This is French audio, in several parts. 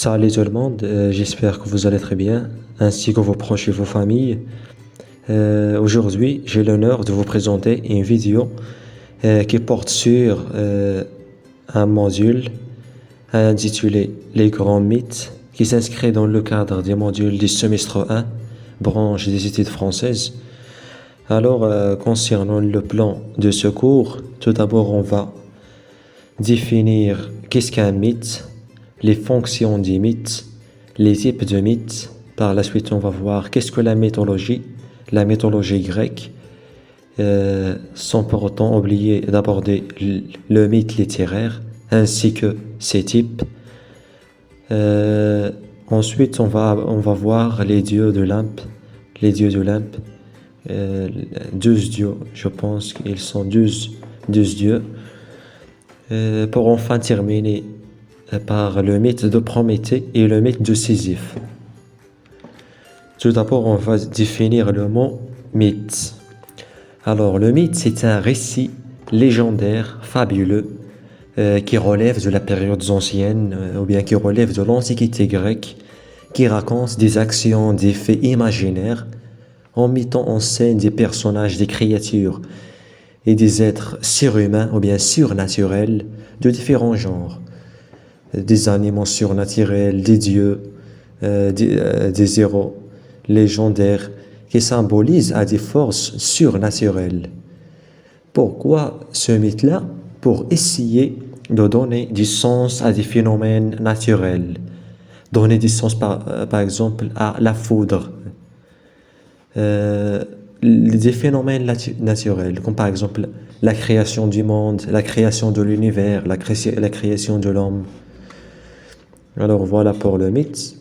Salut tout le monde, j'espère que vous allez très bien, ainsi que vos proches et vos familles. Aujourd'hui, j'ai l'honneur de vous présenter une vidéo qui porte sur un module intitulé Les grands mythes, qui s'inscrit dans le cadre des modules du semestre 1, branche des études françaises. Alors, concernant le plan de ce cours, tout d'abord, on va définir qu'est-ce qu'un mythe, les fonctions des mythes, les types de mythes. Par la suite, on va voir qu'est-ce que la mythologie grecque, sans pour autant oublier d'aborder le mythe littéraire ainsi que ses types. Ensuite, on va voir les dieux de l'Olympe, 12 dieux, je pense qu'ils sont 12 dieux, pour enfin terminer par le mythe de Prométhée et le mythe de Sisyphe. Tout d'abord, on va définir le mot mythe. Alors, le mythe, c'est un récit légendaire, fabuleux, qui relève de la période ancienne, ou bien qui relève de l'Antiquité grecque, qui raconte des actions, des faits imaginaires, en mettant en scène des personnages, des créatures et des êtres surhumains ou bien surnaturels de différents genres. Des animaux surnaturels, des dieux, des héros légendaires qui symbolisent à des forces surnaturelles. Pourquoi ce mythe-là? Pour essayer de donner du sens à des phénomènes naturels. Donner du sens par exemple à la foudre. Des phénomènes naturels, comme par exemple la création du monde, la création de l'univers, la création de l'homme. Alors voilà pour le mythe.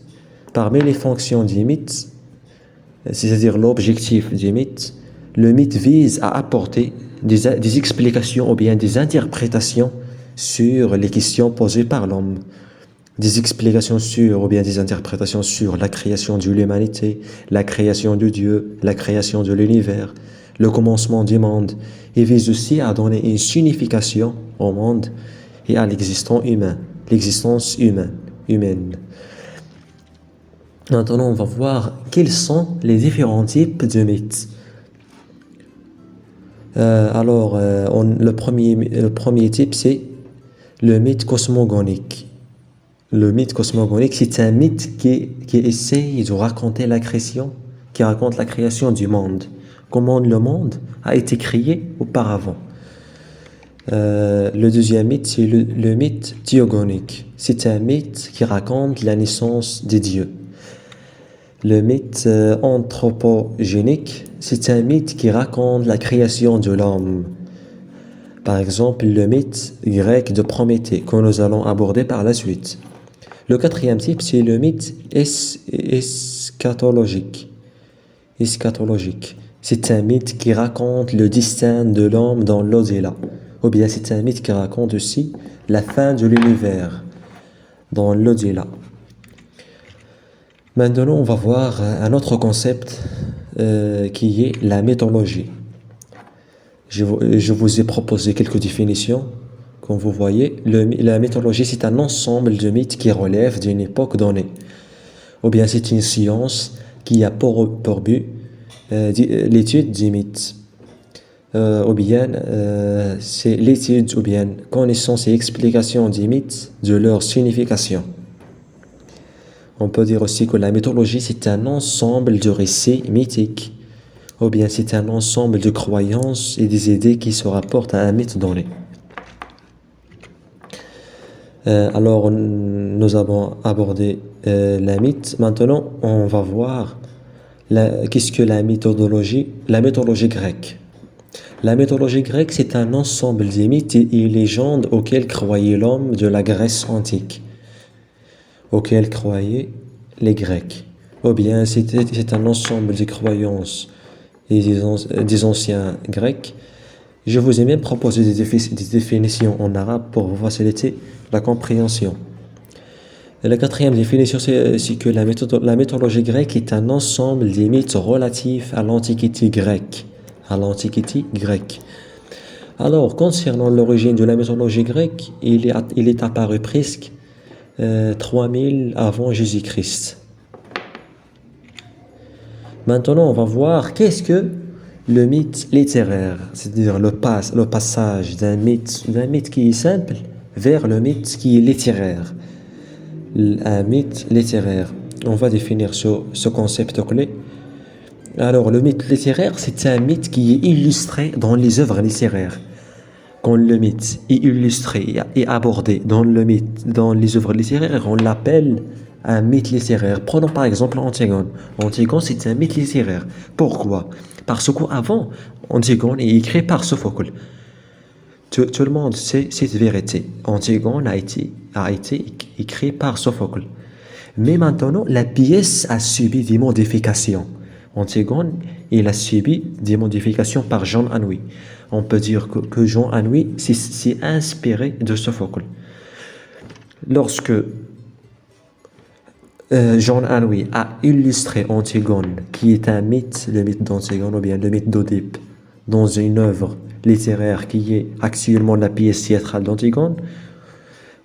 Parmi les fonctions du mythe, c'est-à-dire l'objectif du mythe, le mythe vise à apporter des explications ou bien des interprétations sur les questions posées par l'homme. Des explications sur ou bien des interprétations sur la création de l'humanité, la création de Dieu, la création de l'univers, le commencement du monde. Il vise aussi à donner une signification au monde et à l'existence humaine. Maintenant, on va voir quels sont les différents types de mythes. Le premier type, c'est le mythe cosmogonique. Le mythe cosmogonique, c'est un mythe qui essaye de raconter la création, qui raconte la création du monde. Comment le monde a été créé auparavant. Le deuxième mythe, c'est le mythe diogonique. C'est un mythe qui raconte la naissance des dieux. Le mythe anthropogénique, c'est un mythe qui raconte la création de l'homme. Par exemple, le mythe grec de Prométhée, que nous allons aborder par la suite. Le quatrième type, c'est le mythe eschatologique. C'est un mythe qui raconte le destin de l'homme dans l'au-delà. Ou bien c'est un mythe qui raconte aussi la fin de l'univers dans l'au-delà. Maintenant, on va voir un autre concept qui est la mythologie. Je vous ai proposé quelques définitions. Comme vous voyez, la mythologie, c'est un ensemble de mythes qui relèvent d'une époque donnée. Ou bien c'est une science qui a pour but l'étude des mythes. Ou bien c'est l'étude ou bien connaissance et explication des mythes, de leur signification. On peut dire aussi que la mythologie, c'est un ensemble de récits mythiques, ou bien c'est un ensemble de croyances et des idées qui se rapportent à un mythe donné. Alors, nous avons abordé la mythe. Maintenant, on va voir qu'est-ce que la mythologie grecque. La mythologie grecque, c'est un ensemble des mythes et légendes auxquels croyait l'homme de la Grèce antique, auxquels croyaient les Grecs. Ou bien c'est un ensemble des croyances des anciens Grecs. Je vous ai même proposé des définitions en arabe pour vous faciliter la compréhension. Et la quatrième définition, c'est que la mythologie grecque est un ensemble des mythes relatifs à l'Antiquité grecque. Alors, concernant l'origine de la mythologie grecque, il est apparu presque 3000 avant Jésus-Christ. Maintenant, on va voir qu'est-ce que le mythe littéraire, c'est-à-dire le passage d'un mythe qui est simple vers le mythe qui est littéraire. Un mythe littéraire. On va définir ce concept clé. Alors, le mythe littéraire, c'est un mythe qui est illustré dans les œuvres littéraires. Quand le mythe est illustré et abordé dans les œuvres littéraires, on l'appelle un mythe littéraire. Prenons par exemple Antigone. Antigone, c'est un mythe littéraire. Pourquoi? Parce qu'avant, Antigone est écrit par Sophocle. Tout le monde sait cette vérité. Antigone a été écrit par Sophocle. Mais maintenant, la pièce a subi des modifications. Antigone, il a subi des modifications par Jean Anouilh. On peut dire que Jean Anouilh s'est inspiré de Sophocle. Lorsque Jean Anouilh a illustré Antigone, qui est un mythe, le mythe d'Antigone ou bien le mythe d'Oedipe, dans une œuvre littéraire qui est actuellement la pièce théâtrale d'Antigone,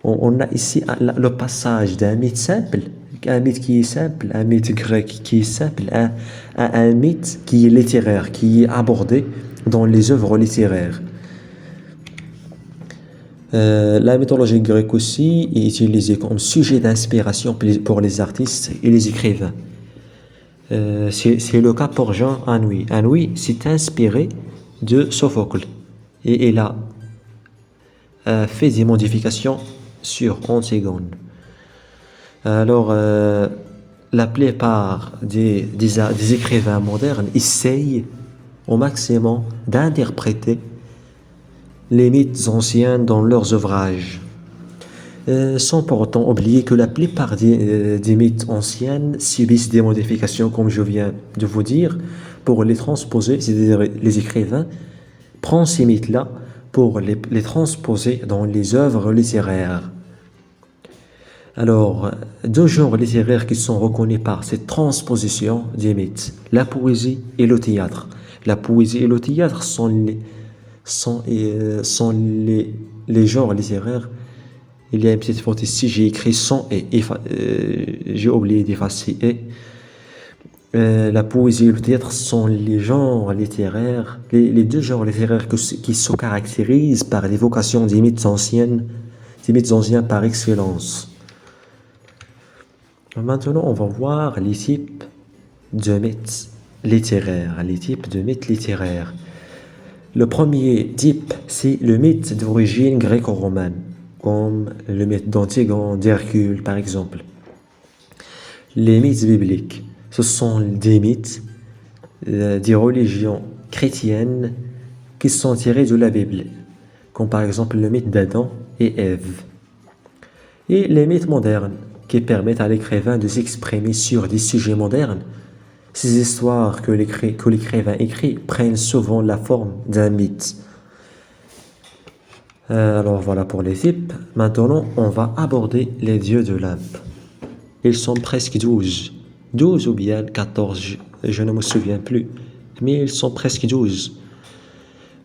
on a ici le passage d'un mythe simple, un mythe qui est simple, un mythe grec qui est simple, à un mythe qui est littéraire, qui est abordé dans les œuvres littéraires. La mythologie grecque aussi est utilisée comme sujet d'inspiration pour les artistes et les écrivains. C'est le cas pour Jean Anouilh. Anouilh s'est inspiré de Sophocle et il a fait des modifications sur Antigone. Alors, la plupart des écrivains modernes essayent au maximum d'interpréter les mythes anciens dans leurs ouvrages, sans pour autant oublier que la plupart des mythes anciens subissent des modifications, comme je viens de vous dire, pour les transposer. C'est-à-dire les écrivains prennent ces mythes-là pour les transposer dans les œuvres littéraires. Alors, deux genres littéraires qui sont reconnus par cette transposition des mythes, la poésie et le théâtre. La poésie et le théâtre sont les genres littéraires. Il y a une petite faute ici, j'ai écrit sans et, j'ai oublié d'effacer et. La poésie et le théâtre sont les genres littéraires, les deux genres littéraires qui se caractérisent par l'évocation des mythes anciens par excellence. Maintenant, on va voir les types de mythes littéraires. Le premier type, c'est le mythe d'origine gréco-romaine, comme le mythe d'Antigone, d'Hercule, par exemple. Les mythes bibliques, ce sont des mythes des religions chrétiennes qui sont tirés de la Bible, comme par exemple le mythe d'Adam et Ève. Et les mythes modernes, qui permettent à l'écrivain de s'exprimer sur des sujets modernes. Ces histoires que l'écrivain écrit prennent souvent la forme d'un mythe. Alors voilà pour les types. Maintenant, on va aborder les dieux de l'Olympe. Ils sont presque 12. 12 ou bien 14, je ne me souviens plus. Mais ils sont presque 12.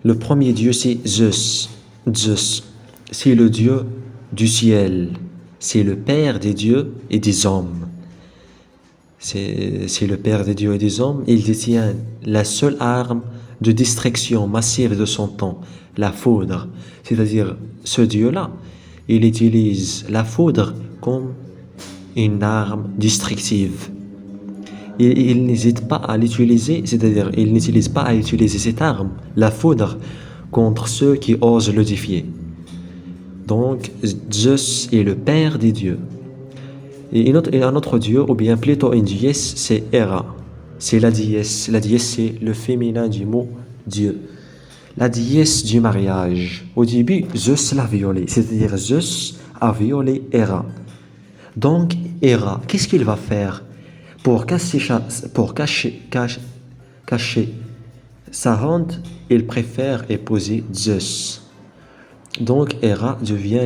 Le premier dieu, c'est Zeus. Zeus, c'est le dieu du ciel. C'est le père des dieux et des hommes. C'est le père des dieux et des hommes. Il détient la seule arme de destruction massive de son temps, la foudre. C'est-à-dire, ce dieu-là, il utilise la foudre comme une arme destructive. Il n'hésite pas à l'utiliser, c'est-à-dire, il n'utilise pas à utiliser cette arme, la foudre, contre ceux qui osent le défier. Donc, Zeus est le père des dieux. Et un autre dieu, ou bien plutôt une déesse, c'est Héra. C'est la déesse. La déesse, c'est le féminin du mot Dieu. La déesse du mariage. Au début, Zeus l'a violée. C'est-à-dire, Zeus a violé Héra. Donc, Héra, qu'est-ce qu'il va faire pour cacher sa honte? Il préfère épouser Zeus. Donc, Héra devient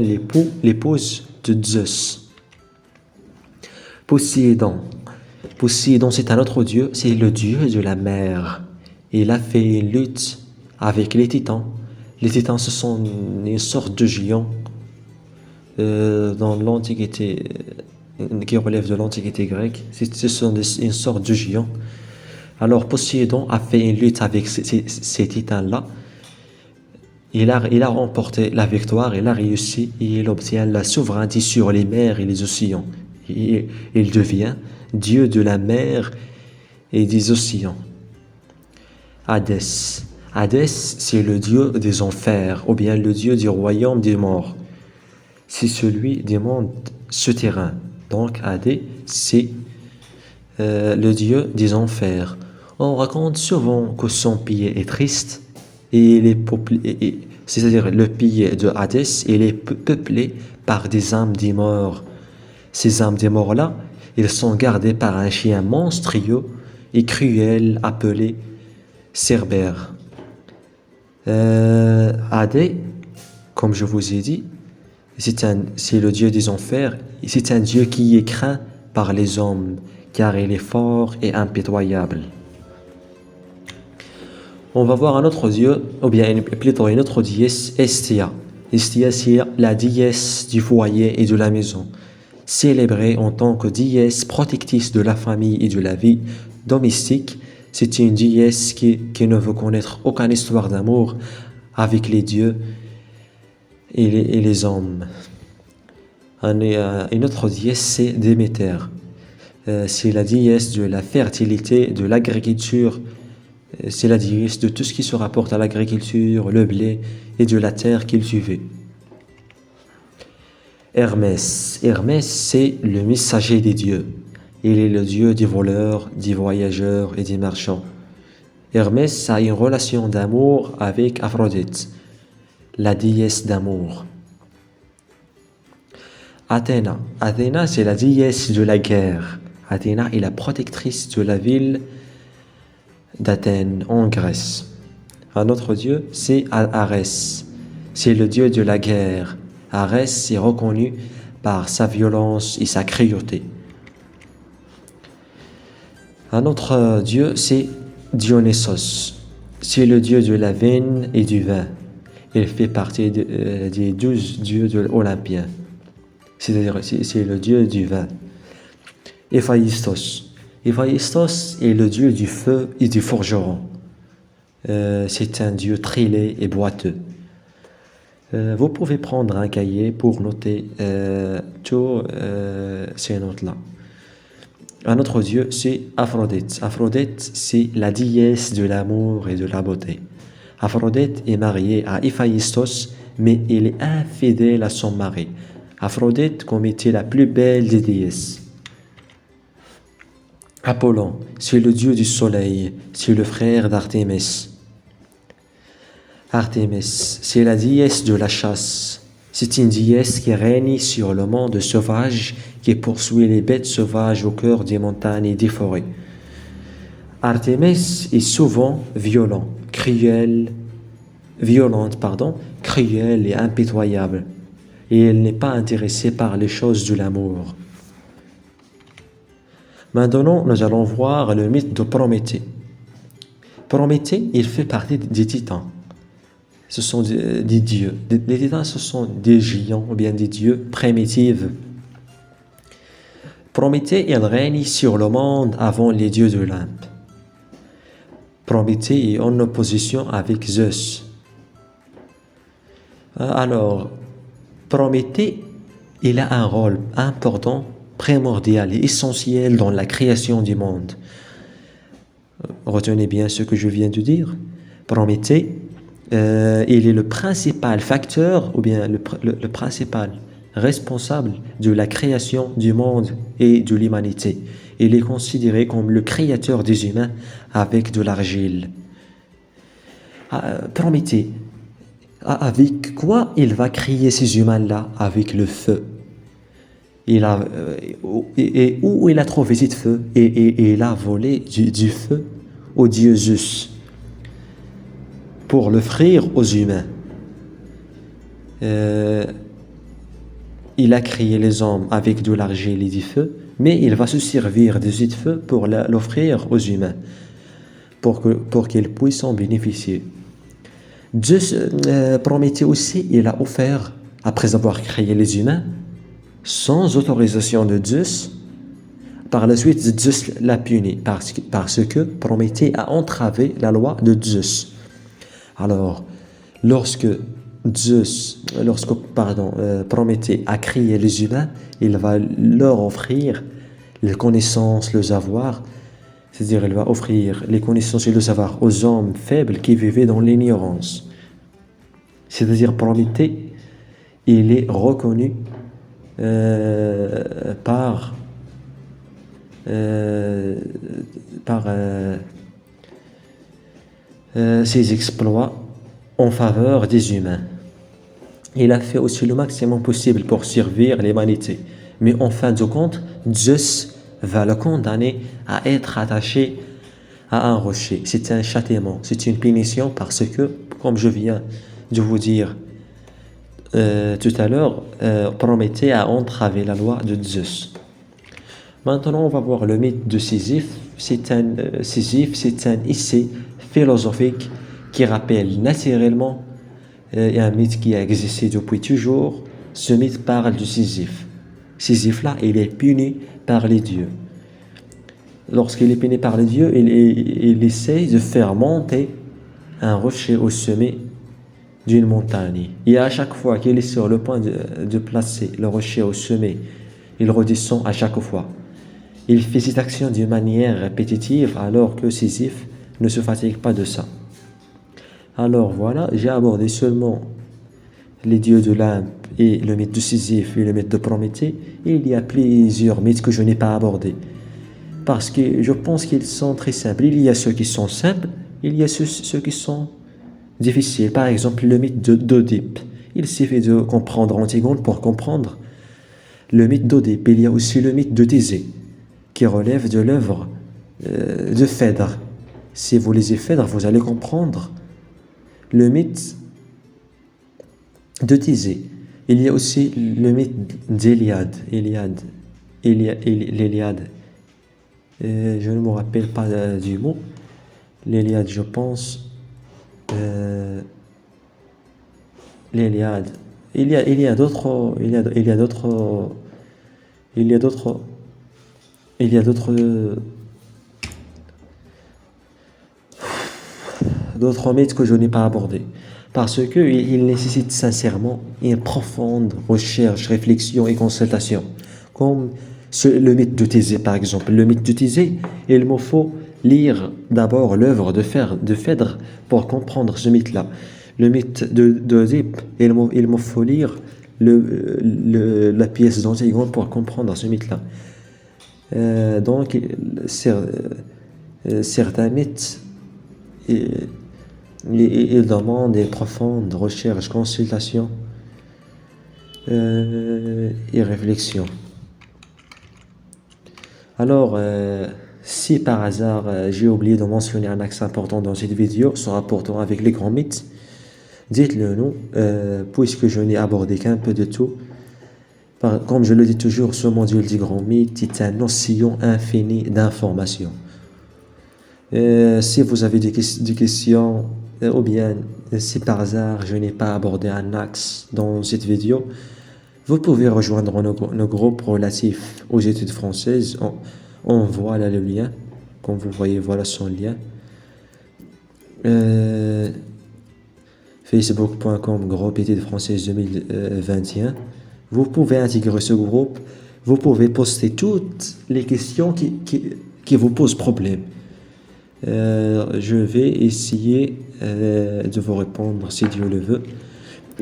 l'épouse de Zeus. Poséidon. Poséidon, c'est un autre dieu, c'est le dieu de la mer. Il a fait une lutte avec les titans. Les titans, ce sont une sorte de géants dans l'Antiquité, qui relève de l'Antiquité grecque. Ce sont une sorte de géants. Alors Poséidon a fait une lutte avec ces titans-là. Il a remporté la victoire, il a réussi et il obtient la souveraineté sur les mers et les océans. Il devient dieu de la mer et des océans. Hadès. Hadès, c'est le dieu des enfers, ou bien le dieu du royaume des morts. C'est celui des mondes souterrains. Donc Hadès, c'est le dieu des enfers. On raconte souvent que son pays est triste et il est peuplé, c'est-à-dire le pays de Hadès, il est peuplé par des âmes des morts. Ces âmes des morts-là, ils sont gardés par un chien monstrueux et cruel appelé Cerbère. Hadès, comme je vous ai dit, c'est le dieu des enfers. C'est un dieu qui est craint par les hommes, car il est fort et impitoyable. On va voir un autre dieu, ou bien plutôt une autre déesse, Hestia. Hestia, c'est la déesse du foyer et de la maison, célébrée en tant que déesse protectrice de la famille et de la vie domestique. C'est une déesse qui ne veut connaître aucune histoire d'amour avec les dieux et les hommes. Une autre déesse, c'est Déméter. C'est la déesse de la fertilité, de l'agriculture. C'est la déesse de tout ce qui se rapporte à l'agriculture, le blé et de la terre cultivée. Hermès. Hermès, c'est le messager des dieux. Il est le dieu des voleurs, des voyageurs et des marchands. Hermès a une relation d'amour avec Aphrodite, la déesse d'amour. Athéna. Athéna, c'est la déesse de la guerre. Athéna est la protectrice de la ville d'Athènes en Grèce. Un autre dieu, c'est Arès. C'est le dieu de la guerre. Arès est reconnu par sa violence et sa cruauté. Un autre dieu, c'est Dionysos. C'est le dieu de la vigne et du vin. Il fait partie des 12 dieux olympiens. C'est-à-dire, c'est le dieu du vin. Héphaïstos. Héphaïstos est le dieu du feu et du forgeron. C'est un dieu trilé et boiteux. Vous pouvez prendre un cahier pour noter tous ces notes-là. Un autre dieu, c'est Aphrodite. Aphrodite, c'est la déesse de l'amour et de la beauté. Aphrodite est mariée à Héphaïstos, mais il est infidèle à son mari. Aphrodite commettait la plus belle des déesses. Apollon, c'est le dieu du soleil, c'est le frère d'Artémis. Artémis, c'est la déesse de la chasse. C'est une déesse qui règne sur le monde sauvage, qui poursuit les bêtes sauvages au cœur des montagnes et des forêts. Artémis est souvent violente, cruelle et impitoyable. Et elle n'est pas intéressée par les choses de l'amour. Maintenant, nous allons voir le mythe de Prométhée. Prométhée, il fait partie des titans. Ce sont des dieux. Les titans, ce sont des géants ou bien des dieux primitifs. Prométhée, il règne sur le monde avant les dieux de l'Olympe. Prométhée est en opposition avec Zeus. Alors, Prométhée, il a un rôle important, primordial et essentiel dans la création du monde. Retenez bien ce que je viens de dire. Prométhée, il est le principal facteur ou bien le principal responsable de la création du monde et de l'humanité. Il est considéré comme le créateur des humains avec de l'argile. Prométhée, avec quoi il va créer ces humains-là? Avec le feu. Où il a trouvé ce feu et il a volé du feu au dieu Zeus pour l'offrir aux humains. Il a créé les hommes avec de l'argile et du feu, mais il va se servir de ce feu pour l'offrir aux humains, pour qu'ils puissent en bénéficier. Zeus, Prométhée aussi, il a offert après avoir créé les humains, sans autorisation de Zeus. Par la suite, Zeus l'a puni parce que Prométhée a entravé la loi de Zeus. Alors, lorsque Prométhée a créé les humains, il va leur offrir les connaissances, le savoir, c'est-à-dire il va offrir les connaissances et le savoir aux hommes faibles qui vivaient dans l'ignorance. C'est-à-dire Prométhée, il est reconnu par ses exploits en faveur des humains. Il a fait aussi le maximum possible pour servir l'humanité. Mais en fin de compte, Zeus va le condamner à être attaché à un rocher. C'est un châtiment, c'est une punition parce que, comme je viens de vous dire tout à l'heure, Prométhée a entravé la loi de Zeus. Maintenant, on va voir le mythe de Sisyphe. Sisyphe, c'est un essai philosophique qui rappelle naturellement un mythe qui a existé depuis toujours. Ce mythe parle de Sisyphe. Sisyphe-là, il est puni par les dieux. Lorsqu'il est puni par les dieux, il essaie de faire monter un rocher au sommet d'une montagne. Et à chaque fois qu'il est sur le point de placer le rocher au sommet, il redescend à chaque fois. Il fait cette action d'une manière répétitive alors que Sisyphe ne se fatigue pas de ça. Alors voilà, j'ai abordé seulement les dieux de l'Olympe et le mythe de Sisyphe et le mythe de Prométhée. Et il y a plusieurs mythes que je n'ai pas abordés parce que je pense qu'ils sont très simples. Il y a ceux qui sont simples, il y a ceux qui sont difficiles. Par exemple, le mythe d'Oedipe. Il suffit de comprendre Antigone pour comprendre le mythe d'Oedipe. Il y a aussi le mythe de Thésée qui relève de l'œuvre de Phèdre. Si vous lisez Phèdre, vous allez comprendre le mythe de Thésée. Il y a aussi le mythe d'Iliade. L'Iliade. Je ne me rappelle pas du mot. L'Iliade, je pense. L'Iliade. Il y a d'autres mythes que je n'ai pas abordés. Parce qu'il nécessite sincèrement une profonde recherche, réflexion et consultation. Comme le mythe de Thésée, par exemple. Le mythe de Thésée, il me faut lire d'abord l'œuvre de Phèdre pour comprendre ce mythe-là. Le mythe d'Oedipe, il me faut lire la pièce d'Antigone pour comprendre ce mythe-là. Donc, certains mythes, ils demandent une profonde recherche, consultation et réflexion. Alors, si par hasard j'ai oublié de mentionner un axe important dans cette vidéo, se rapportant avec les grands mythes, dites-le nous, puisque je n'ai abordé qu'un peu de tout. Comme je le dis toujours, ce module du grand mythe est un océan infini d'informations. Si vous avez des questions, ou bien si par hasard je n'ai pas abordé un axe dans cette vidéo, vous pouvez rejoindre nos groupes relatifs aux études françaises. On voit là le lien, comme vous voyez, voilà son lien. Facebook.com groupe études françaises 2021. Vous pouvez intégrer ce groupe, vous pouvez poster toutes les questions qui vous posent problème. Je vais essayer de vous répondre si Dieu le veut.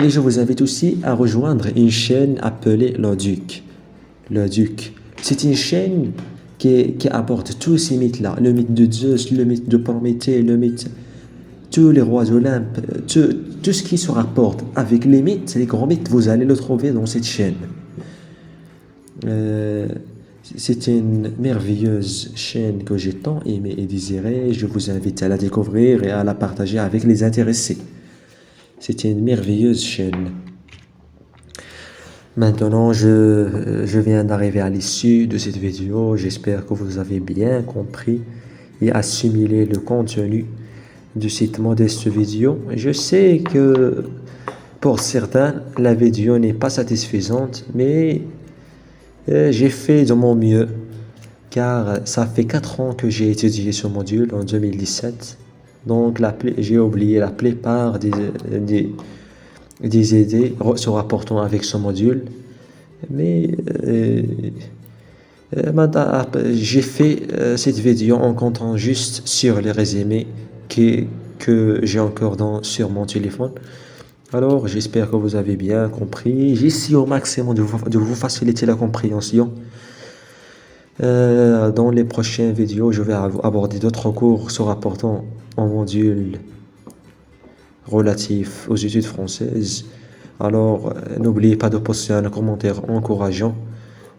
Et je vous invite aussi à rejoindre une chaîne appelée Le Duc. Le Duc. C'est une chaîne qui aborde tous ces mythes-là. Le mythe de Zeus, le mythe de Prométhée, le mythe, tous les rois d'Olympe, tout ce qui se rapporte avec les mythes, les grands mythes, vous allez le trouver dans cette chaîne. C'est une merveilleuse chaîne que j'ai tant aimée et désirée. Je vous invite à la découvrir et à la partager avec les intéressés. C'est une merveilleuse chaîne. Maintenant, je viens d'arriver à l'issue de cette vidéo. J'espère que vous avez bien compris et assimilé le contenu de cette modeste vidéo. Je sais que Pour certains, la vidéo n'est pas satisfaisante, mais j'ai fait de mon mieux, car ça fait 4 ans que j'ai étudié ce module en 2017. Donc j'ai oublié la plupart des idées se rapportant avec ce module. Mais j'ai fait cette vidéo en comptant juste sur les résumés que j'ai encore sur mon téléphone. Alors, j'espère que vous avez bien compris. J'essaie au maximum de vous faciliter la compréhension. Dans les prochaines vidéos, je vais aborder d'autres cours se rapportant au module relatif aux études françaises. Alors, n'oubliez pas de poster un commentaire encourageant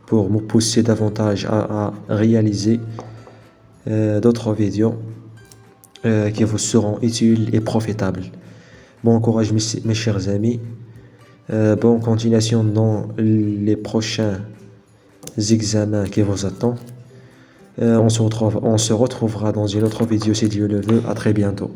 pour me pousser davantage à réaliser d'autres vidéos qui vous seront utiles et profitables. Bon courage mes chers amis. Bonne continuation dans les prochains examens qui vous attendent. On se retrouvera dans une autre vidéo si Dieu le veut. À très bientôt.